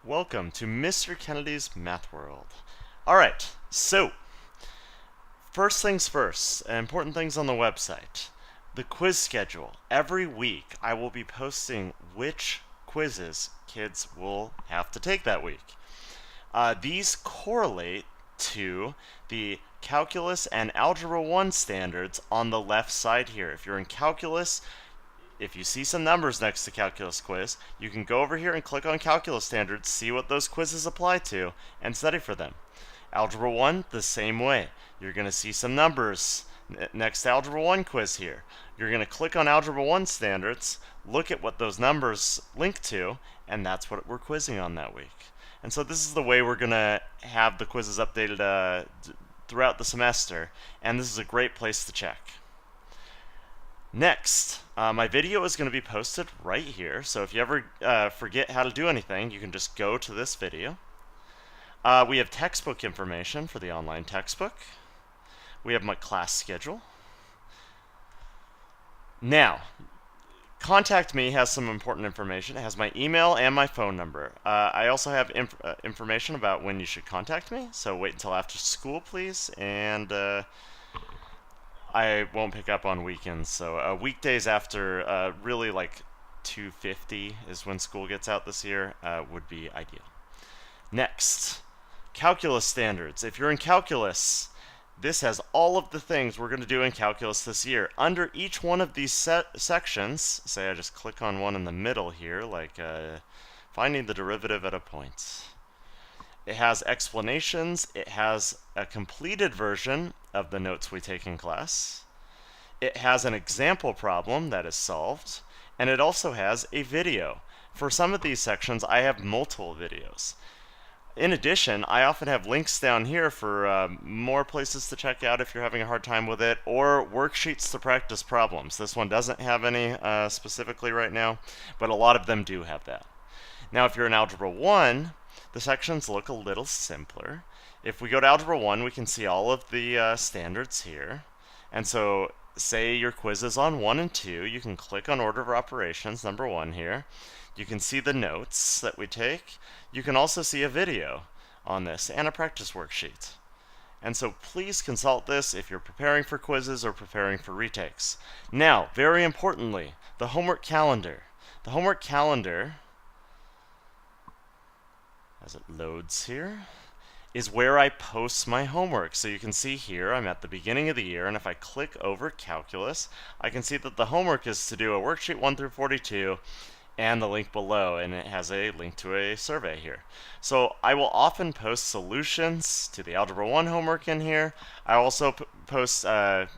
Welcome to Mr. Kennedy's Math World. Alright, so first things first, important things on the website. The quiz schedule. Every week I will be posting which quizzes kids will have to take that week. These correlate to the Calculus and Algebra 1 standards on the left side here. If you're in Calculus, if you see some numbers next to Calculus quiz, you can go over here and click on Calculus standards, see what those quizzes apply to, and study for them. Algebra 1, the same way. You're going to see some numbers next to Algebra 1 quiz here. You're going to click on Algebra 1 standards, look at what those numbers link to, and that's what we're quizzing on that week. And so this is the way we're going to have the quizzes updated throughout the semester, and this is a great place to check. Next, my video is going to be posted right here, so if you ever forget how to do anything, you can just go to this video. We have textbook information for the online textbook. We have my class schedule. Now, Contact Me has some important information. It has my email and my phone number. I also have information about when you should contact me, so wait until after school, please, and I won't pick up on weekends, so weekdays after really like 2:50 is when school gets out this year would be ideal. Next, Calculus standards. If you're in Calculus, this has all of the things we're going to do in Calculus this year. Under each one of these sections, say I just click on one in the middle here, like finding the derivative at a point. It has explanations, it has a completed version of the notes we take in class, it has an example problem that is solved, and it also has a video. For some of these sections, I have multiple videos. In addition, I often have links down here for more places to check out if you're having a hard time with it, or worksheets to practice problems. This one doesn't have any specifically right now, but a lot of them do have that. Now, if you're in Algebra 1, the sections look a little simpler. If we go to Algebra 1, we can see all of the standards here. And so, say your quiz is on 1 and 2, you can click on Order of Operations, number 1 here. You can see the notes that we take. You can also see a video on this and a practice worksheet. And so please consult this if you're preparing for quizzes or preparing for retakes. Now, very importantly, the homework calendar. The homework calendar, as it loads here, is where I post my homework. So you can see here, I'm at the beginning of the year, and if I click over Calculus, I can see that the homework is to do a worksheet 1 through 42, and the link below, and it has a link to a survey here. So I will often post solutions to the Algebra 1 homework in here. I also post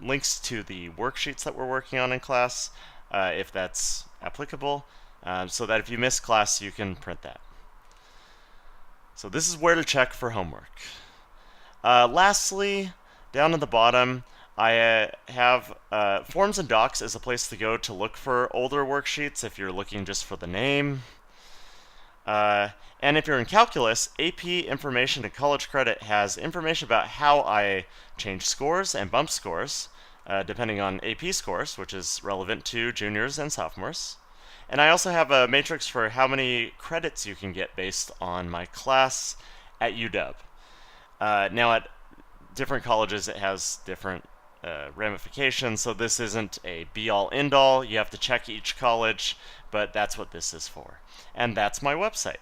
links to the worksheets that we're working on in class, if that's applicable, so that if you miss class, you can print that. So this is where to check for homework. Lastly, down at the bottom, I have Forms and Docs is a place to go to look for older worksheets if you're looking just for the name. And if you're in Calculus, AP Information and College Credit has information about how I change scores and bump scores, depending on AP scores, which is relevant to juniors and sophomores. And I also have a matrix for how many credits you can get based on my class at UW. Now at different colleges it has different ramifications, so this isn't a be-all end-all. You have to check each college, but that's what this is for. And that's my website.